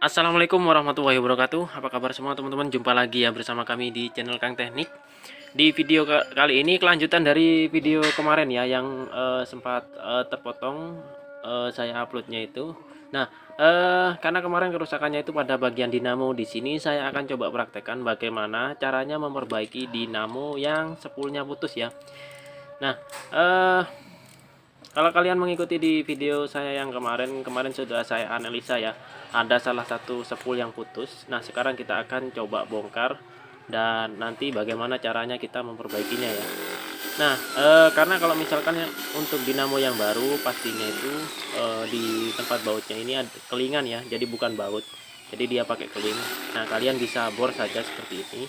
Assalamualaikum warahmatullahi wabarakatuh. Apa kabar semua teman-teman? Jumpa lagi ya bersama kami di channel Kang Teknik. Di video kali ini kelanjutan dari video kemarin ya yang sempat terpotong saya uploadnya itu. Nah, karena kemarin kerusakannya itu pada bagian dinamo, di sini saya akan coba praktekkan bagaimana caranya memperbaiki dinamo yang spoolnya putus ya. Nah, eh kalau kalian mengikuti di video saya yang kemarin sudah saya analisa ya, ada salah satu spool yang putus. Nah, sekarang kita akan coba bongkar dan nanti bagaimana caranya kita memperbaikinya ya. Nah, karena kalau misalkan ya, untuk dinamo yang baru pastinya itu di tempat bautnya ini ada kelingan ya, jadi bukan baut. Jadi dia pakai keling. Nah, kalian bisa bor saja seperti ini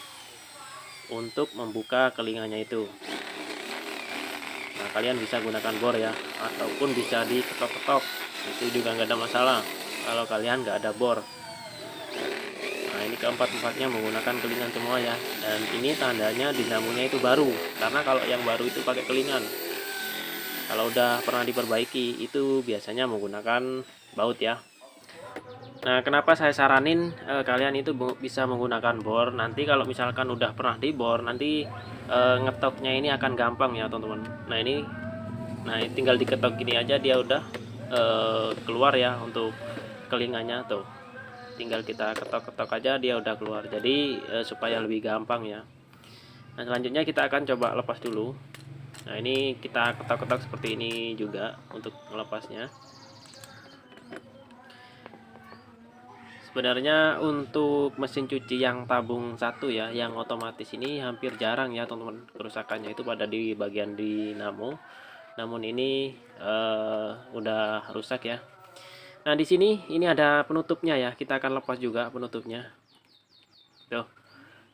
untuk membuka kelingannya itu. Nah, kalian bisa gunakan bor ya, ataupun bisa diketok-ketok, itu juga nggak ada masalah kalau kalian nggak ada bor. Nah, ini keempat-empatnya menggunakan kelingan semua ya, dan ini tandanya dinamonya itu baru, karena kalau yang baru itu pakai kelingan. Kalau udah pernah diperbaiki itu biasanya menggunakan baut ya. Nah, kenapa saya saranin kalian itu bisa menggunakan bor. Nanti kalau misalkan udah pernah di bor, nanti ngetoknya ini akan gampang ya teman-teman. Nah, ini tinggal diketok gini aja dia udah keluar ya untuk kelinganya tuh. Tinggal kita ketok-ketok aja dia udah keluar. Jadi supaya lebih gampang ya. Nah, selanjutnya kita akan coba lepas dulu. Nah, ini kita ketok-ketok seperti ini juga untuk melepasnya. Sebenarnya untuk mesin cuci yang tabung satu ya, yang otomatis ini hampir jarang ya teman-teman, kerusakannya itu pada di bagian dinamo. Namun ini udah rusak ya. Nah, di sini ini ada penutupnya ya. Kita akan lepas juga penutupnya. Tuh.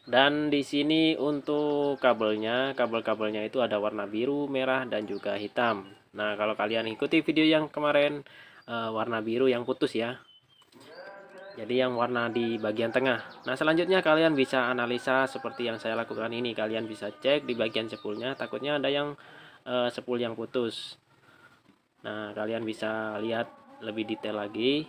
Dan di sini untuk kabelnya, kabel-kabelnya itu ada warna biru, merah, dan juga hitam. Nah, kalau kalian ikuti video yang kemarin warna biru yang putus ya. Jadi yang warna di bagian tengah. Nah, selanjutnya kalian bisa analisa seperti yang saya lakukan ini. Kalian bisa cek di bagian spoolnya, takutnya ada yang spool yang putus. Nah, kalian bisa lihat lebih detail lagi.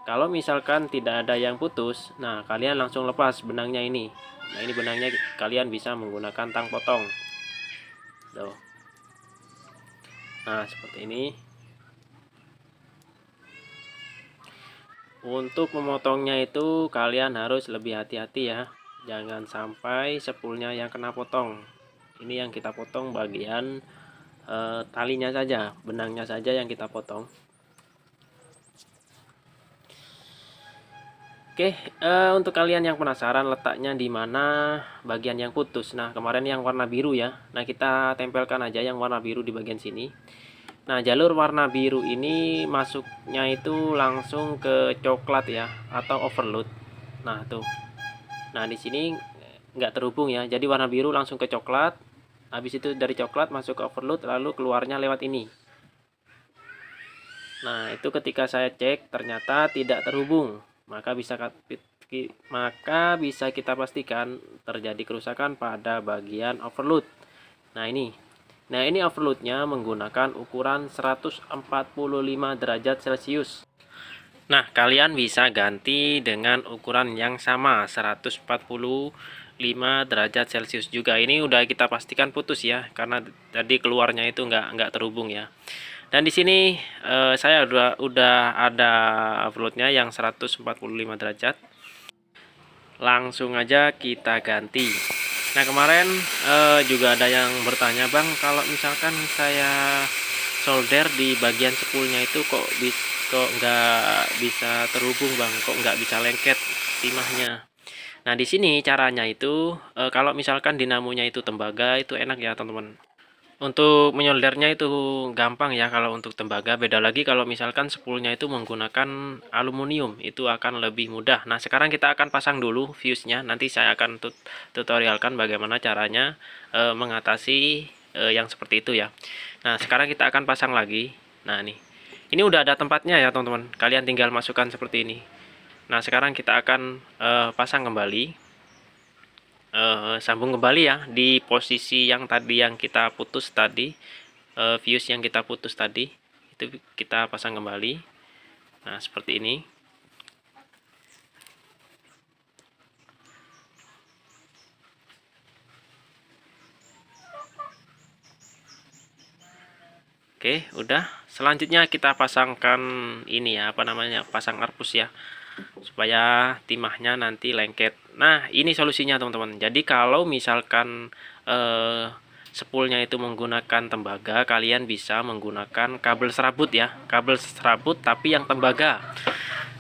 Kalau misalkan tidak ada yang putus, nah kalian langsung lepas benangnya ini. Nah, ini benangnya kalian bisa menggunakan tang potong. Tuh. Nah, seperti ini. Untuk memotongnya itu kalian harus lebih hati-hati ya. Jangan sampai spoolnya yang kena potong. Ini yang kita potong bagian talinya saja, benangnya saja yang kita potong. Oke, untuk kalian yang penasaran letaknya di mana bagian yang putus. Nah, kemarin yang warna biru ya. Nah, kita tempelkan aja yang warna biru di bagian sini. Nah, jalur warna biru ini masuknya itu langsung ke coklat ya, atau overload. Nah, tuh. Nah, di sini nggak terhubung ya. Jadi warna biru langsung ke coklat. Habis itu dari coklat masuk ke overload, lalu keluarnya lewat ini. Nah, itu ketika saya cek ternyata tidak terhubung. Maka bisa kita pastikan terjadi kerusakan pada bagian overload. Nah, ini. Nah, ini overloadnya menggunakan ukuran 145 derajat Celcius. Nah, kalian bisa ganti dengan ukuran yang sama, 145 derajat Celcius juga. Ini udah kita pastikan putus ya, karena tadi keluarnya itu nggak terhubung ya. Dan di sini saya udah ada overloadnya yang 145 derajat. Langsung aja kita ganti. Nah, kemarin juga ada yang bertanya, Bang, kalau misalkan saya solder di bagian spoolnya itu kok nggak bisa terhubung, Bang, kok nggak bisa lengket timahnya. Nah, di sini caranya itu kalau misalkan dinamonya itu tembaga itu enak ya teman-teman. Untuk menyoldernya itu gampang ya kalau untuk tembaga. Beda lagi kalau misalkan spoolnya itu menggunakan aluminium, itu akan lebih mudah. Nah, sekarang kita akan pasang dulu fuse-nya. Nanti saya akan tutorialkan bagaimana caranya mengatasi yang seperti itu ya. Nah, sekarang kita akan pasang lagi. Nah, nih. Ini udah ada tempatnya ya, teman-teman. Kalian tinggal masukkan seperti ini. Nah, sekarang kita akan pasang kembali. Sambung kembali ya di posisi yang tadi yang kita putus tadi, fuse yang kita putus tadi itu kita pasang kembali. Nah, seperti ini. Oke, udah. Selanjutnya kita pasangkan ini ya, apa namanya, pasang arpus ya, supaya timahnya nanti lengket. Nah, ini solusinya teman-teman. Jadi kalau misalkan spoolnya itu menggunakan tembaga, kalian bisa menggunakan kabel serabut ya, kabel serabut tapi yang tembaga.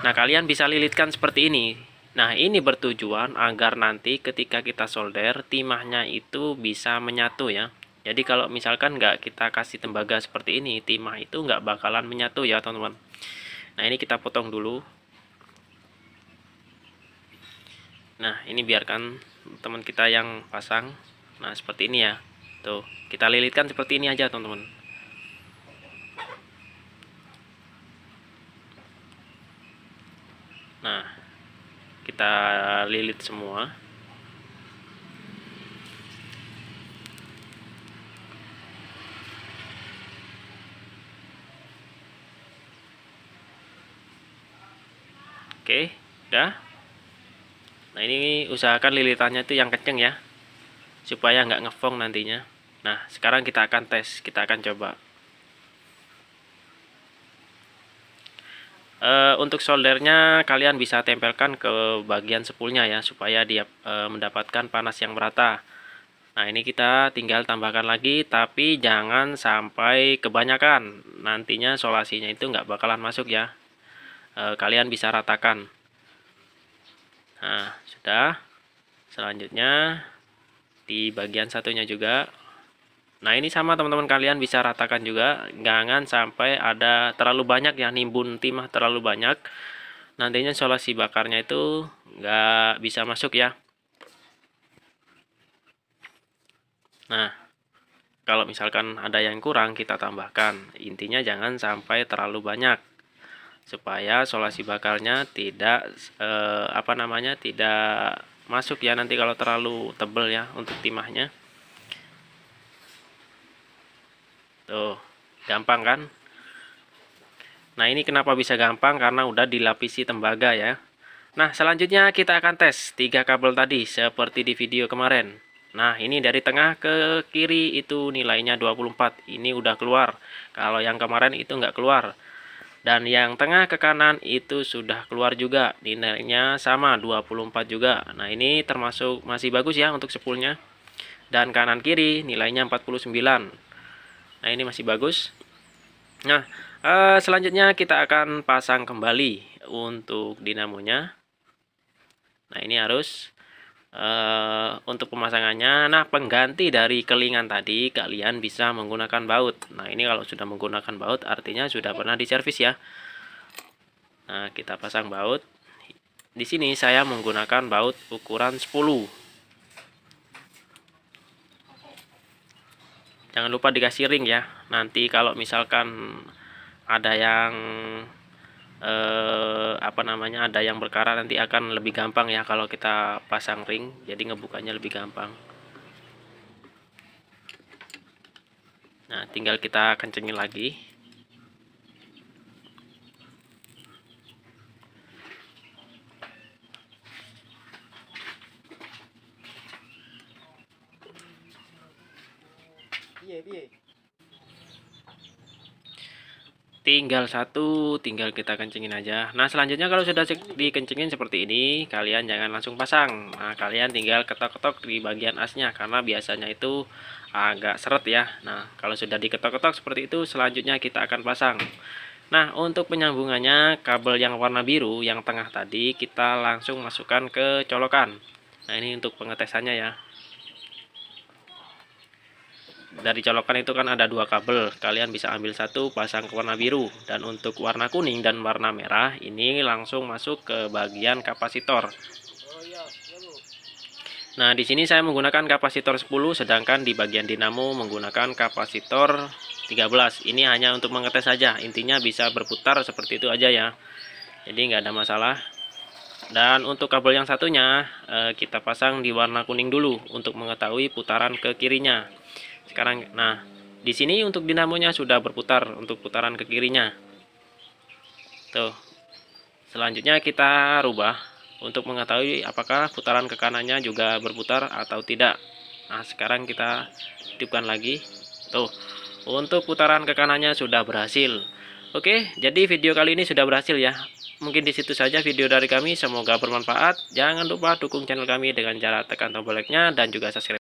Nah, kalian bisa lilitkan seperti ini. Nah, ini bertujuan agar nanti ketika kita solder, timahnya itu bisa menyatu ya. Jadi kalau misalkan nggak kita kasih tembaga seperti ini, timah itu nggak bakalan menyatu ya teman-teman. Nah, ini kita potong dulu. Nah, ini biarkan teman kita yang pasang. Nah, seperti ini ya. Tuh, kita lilitkan seperti ini aja teman-teman. Nah, kita lilit semua. Oke, udah. Nah, ini usahakan lilitannya itu yang kenceng ya, supaya nggak ngefong nantinya. Nah, sekarang kita akan tes, kita akan coba. Untuk soldernya kalian bisa tempelkan ke bagian spoolnya ya, supaya dia mendapatkan panas yang merata. Nah, ini kita tinggal tambahkan lagi, tapi jangan sampai kebanyakan. Nantinya solasinya itu nggak bakalan masuk ya. Kalian bisa ratakan. Nah, sudah. Selanjutnya di bagian satunya juga. Nah, ini sama teman-teman, kalian bisa ratakan juga, jangan sampai ada terlalu banyak ya, nimbun timah terlalu banyak. Nantinya solasi bakarnya itu nggak bisa masuk ya. Nah, kalau misalkan ada yang kurang kita tambahkan. Intinya jangan sampai terlalu banyak, supaya solasi bakarnya tidak tidak masuk ya nanti kalau terlalu tebal ya untuk timahnya. Tuh, gampang kan? Nah, ini kenapa bisa gampang? Karena udah dilapisi tembaga ya. Nah, selanjutnya kita akan tes 3 kabel tadi seperti di video kemarin. Nah, ini dari tengah ke kiri itu nilainya 24. Ini udah keluar. Kalau yang kemarin itu nggak keluar. Dan yang tengah ke kanan itu sudah keluar juga. Nilainya sama 24 juga. Nah, ini termasuk masih bagus ya untuk spoolnya. Dan kanan kiri nilainya 49. Nah, ini masih bagus. Nah, selanjutnya kita akan pasang kembali untuk dinamonya. Nah, ini harus untuk pemasangannya. Nah, pengganti dari kelingan tadi kalian bisa menggunakan baut. Nah, ini kalau sudah menggunakan baut artinya sudah pernah diservis ya. Nah, kita pasang baut. Di sini saya menggunakan baut ukuran 10. Jangan lupa dikasih ring ya. Nanti kalau misalkan ada yang ada yang berkarat, nanti akan lebih gampang ya kalau kita pasang ring, jadi ngebukanya lebih gampang. Nah, tinggal kita kencengin lagi. Tinggal satu, tinggal kita kencengin aja. Nah, selanjutnya kalau sudah dikencengin seperti ini, kalian jangan langsung pasang. Nah, kalian tinggal ketok-ketok di bagian asnya, karena biasanya itu agak seret ya. Nah, kalau sudah diketok-ketok seperti itu, selanjutnya kita akan pasang. Nah, untuk penyambungannya, kabel yang warna biru yang tengah tadi kita langsung masukkan ke colokan. Nah, ini untuk pengetesannya ya. Dari colokan itu kan ada 2 kabel, kalian bisa ambil satu pasang ke warna biru, dan untuk warna kuning dan warna merah ini langsung masuk ke bagian kapasitor. Nah, di sini saya menggunakan kapasitor 10, sedangkan di bagian dinamo menggunakan kapasitor 13. Ini hanya untuk mengetes saja, intinya bisa berputar seperti itu aja ya, jadi nggak ada masalah. Dan untuk kabel yang satunya kita pasang di warna kuning dulu untuk mengetahui putaran ke kirinya. Sekarang, nah, di sini untuk dinamonya sudah berputar untuk putaran ke kirinya. Tuh. Selanjutnya kita rubah untuk mengetahui apakah putaran ke kanannya juga berputar atau tidak. Nah, sekarang kita hidupkan lagi. Tuh. Untuk putaran ke kanannya sudah berhasil. Oke, jadi video kali ini sudah berhasil ya. Mungkin di situ saja video dari kami, semoga bermanfaat. Jangan lupa dukung channel kami dengan cara tekan tombol like-nya dan juga subscribe.